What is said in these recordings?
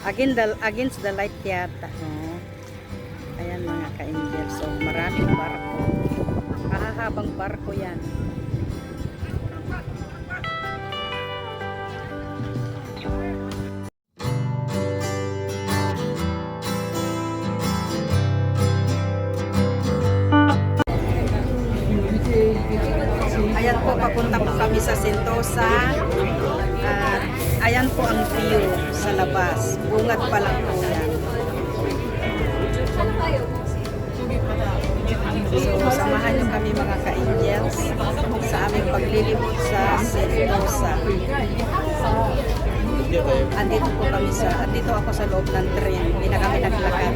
Against the light yata. No? Ayan mga ka-angel. So maraming barko. Kahahabang barko yan. Ayan po, papunta po kami sa Sentosa. At ayan po ang view sa labas. Bungad pa lang po yan. So, samahan nyo kami mga ka-angels sa aming paglilibot sa Sentosa. Andito po kami andito ako sa loob ng train. Hindi na kami naglakad.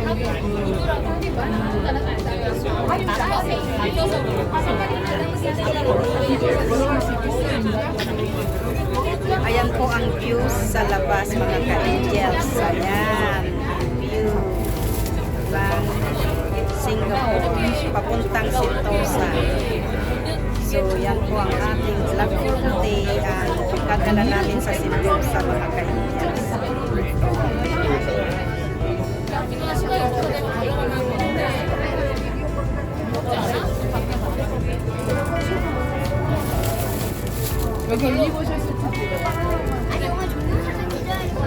Ayan po ang view sa labas mga ka-angels. Ayan, view ng Singapore papuntang Sentosa. So yan po ang ating vlog for today. Pagkadala namin sa Sentosa mga ka-angels.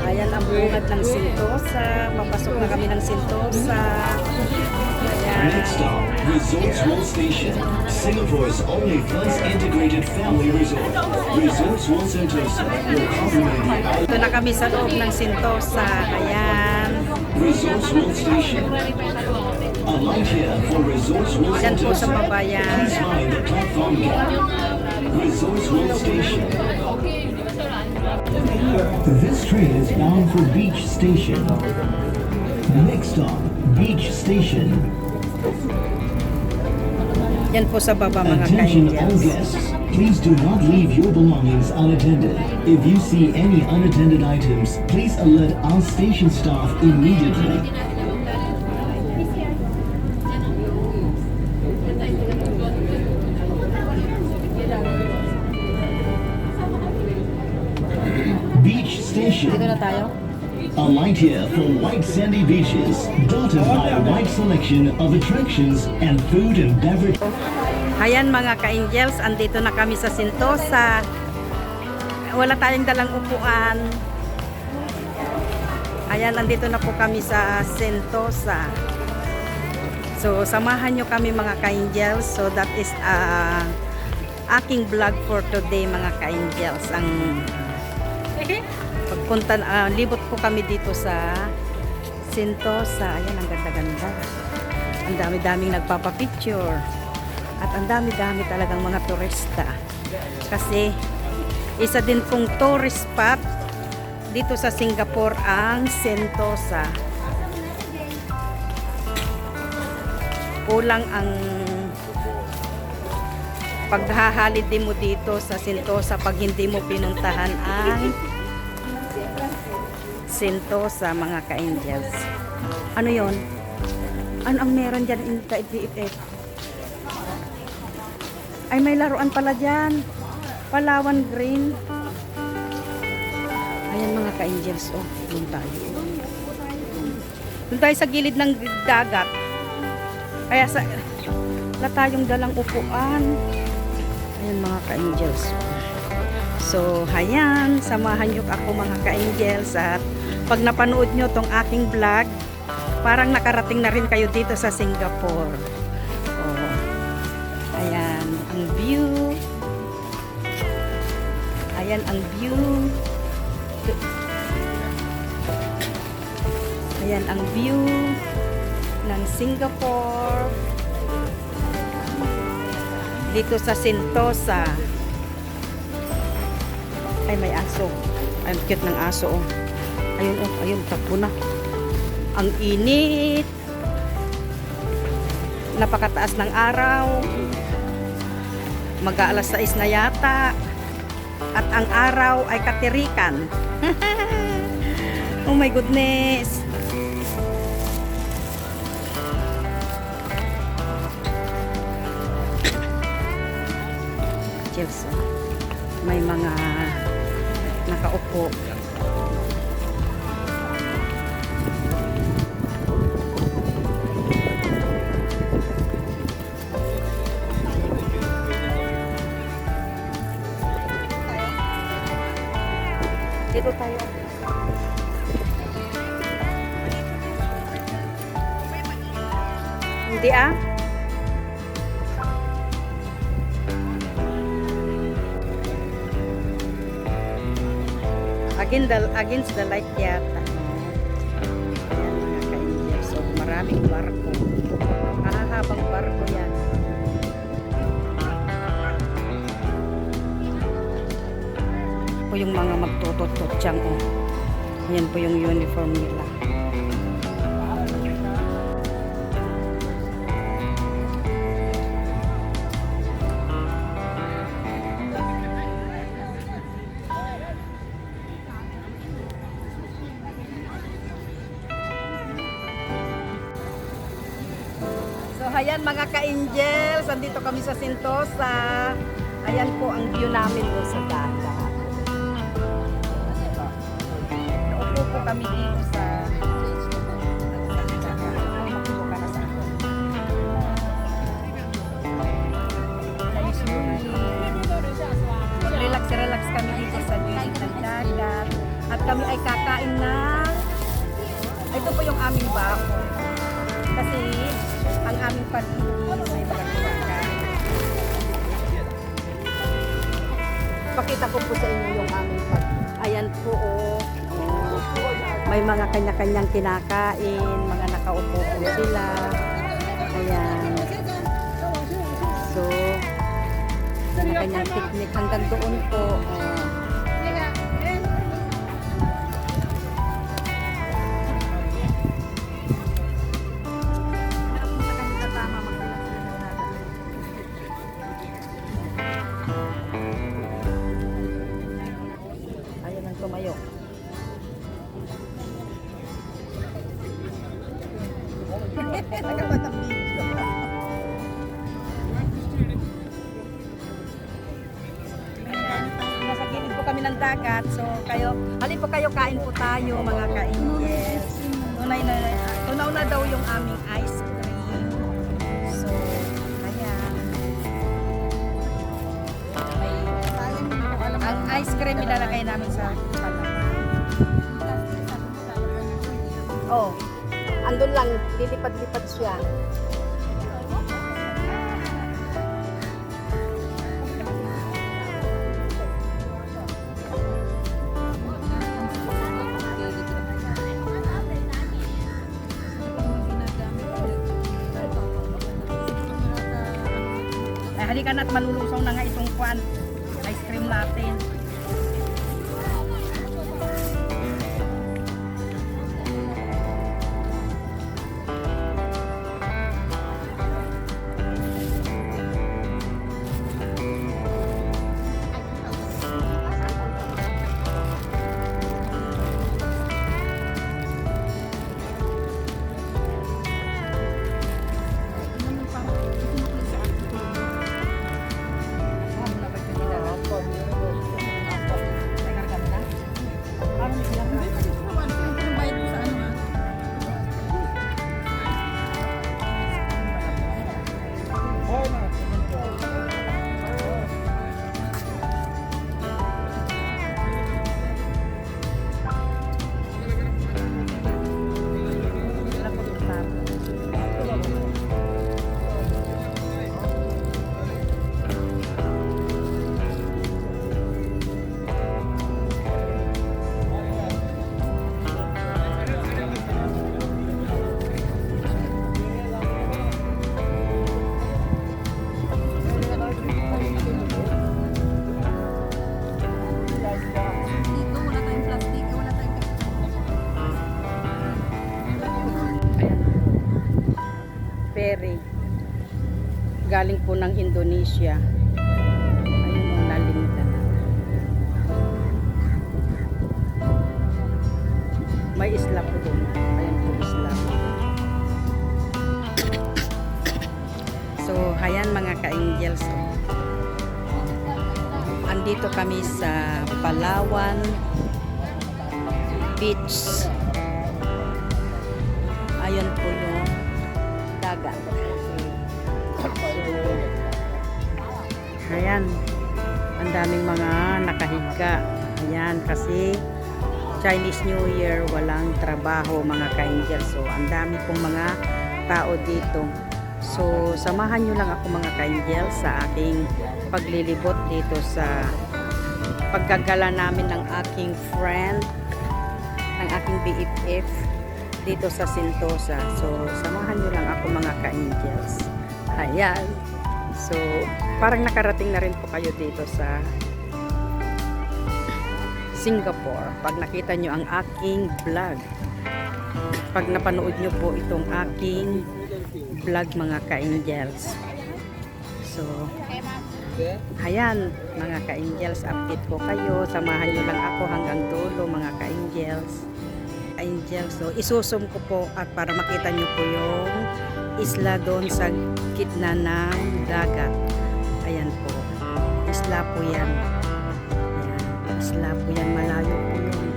Ayan ang bungad ng Sentosa. Papasok na kami ng Sentosa. Next stop, Resorts World Station, Singapore's only plus integrated family resort. Resorts World Sentosa will complement the Ito na kami sa loob ng Sentosa. Ayan. Resorts World Station. A light here for Resorts World Ayan po sa Sentosa. babayan. Please mind the platform gap. Resorts World Station. This train is bound for Beach Station. Next stop, Beach Station. Yan po sa baba mga Attention all ka-angels. guests. Please do not leave your belongings unattended. If you see any unattended items, please alert our station staff immediately. Beach Station. Dito na tayo. A light here for white sandy beaches, dotted by a wide selection of attractions and food and beverage. Ayan mga ka-angels, andito na kami sa Sentosa. Wala tayong dalang upuan. Ayan, andito na po kami sa Sentosa. So, samahan nyo kami mga ka-angels. So, that is aking vlog for today mga ka-angels. Ang pagpunta, libot po kami dito sa Sentosa. Ayan, ang ganda-ganda. Ang dami-daming nagpapapicture. At ang dami-dami talagang mga turista. Kasi isa din pong tourist spot dito sa Singapore ang Sentosa. Kulang ang paghahalide mo dito sa Sentosa pag hindi mo pinuntahan ang Sentosa mga ka-angels. Ano yon? Ano ang meron dyan in ka-iit-iit? Ay, may laruan pala dyan. Palawan Green. Ayan mga ka-angels. Oh, doon tayo. Doon tayo sa gilid ng dagat. Kaya wala tayong dalang upuan. Ayan mga ka-angels. So, ayan. Samahan nyo ako mga ka-angels. At pag napanood nyo tong aking vlog, parang nakarating na rin kayo dito sa Singapore. Oh, ayan. Ang view. Ayan ang view. Ayan ang view ng Singapore. Dito sa Sentosa. Ay, may aso. Ay, cute ng aso. Oh. Ayun, oh. Ayun, takbo na. Ang init. Napakataas ng araw. Mag-aalas 6 na yata. At ang araw ay katirikan. Oh my goodness. Chelsea. May mga nakaupo. Dito tayo. Hindi ah. Against the light yata. Ayan mga ka-Angel. So maraming barko. Mahahabang barko yan. Po yung mga magtutot-tot dyan, oh. Ayan po yung uniform nila. So ayan mga ka-Angels, andito kami sa Sentosa. Ayan po ang view namin po sa dagat. Naupo po kami dito sa relax kami dito sa gilid ng dagat. At kami ay kakain ng ito po yung aming bako. Kasi ang aming paligid may mga kinakain. Pakita ko po sa inyo yung aming paligid. Ayan po oh. May mga kanya-kanyang kinakain, mga nakaupo po sila. Ayan. So, kanya-kanyang picnic hanggang doon po. Ayan ang tumayo. Nagkapat ang video. Nasa gilid po kami ng dagat. So kayo, halin po kayo, kain po tayo mga ka-Angels. Tunaw na daw yung aming ice cream. So, ayan. Ang ice cream ilalagay namin sa palaman. Oh, andun lang, lilipad-lipad siya. Ay, halika na at malulusaw na nga itong kwan. Ice cream natin. Ferry galing po ng Indonesia. Ayun ang nalimitan. May isla po doon. Ayan po isla. So ayan mga ka-Angels, andito kami sa Palawan Beach. Ayun po yung dagat. Ayan, ang daming mga nakahiga. Ayan, kasi Chinese New Year, walang trabaho mga ka-angels. So, ang dami pong mga tao dito. So, samahan nyo lang ako mga ka-angels sa aking paglilibot dito sa paggagala namin ng aking friend, ng aking BFF dito sa Sentosa. So, samahan nyo lang ako mga ka-angels. Ayan. So, parang nakarating na rin po kayo dito sa Singapore. Pag nakita nyo ang aking vlog, pag napanood nyo po itong aking vlog mga ka-angels. So, ayan mga ka-angels, update ko kayo. Samahan nyo lang ako hanggang dulo mga ka-angels. So isusum ko po at para makita nyo po yung isla doon sa gitna ng dagat. Ayan po, isla po yan. Ayan, isla po yan, malayo po yun.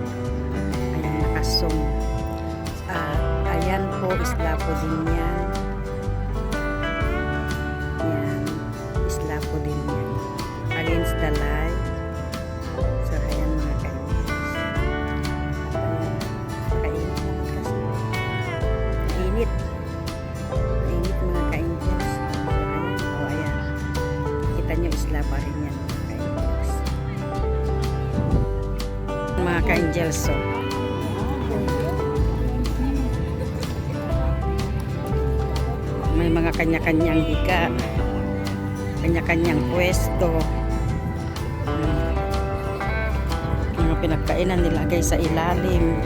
Ayan, nakasum. Ayan po, isla po din yan. Ayan, isla po din yan. Against the light. So ayan mga ka-angels. Init mga ka-angels. Ayan. Kita nyo isla pa rin yan mga ka-angels. Mga ka-angels, so may mga kanya-kanyang higa, kanya-kanyang pwesto, mga pinagkainan nilagay sa ilalim.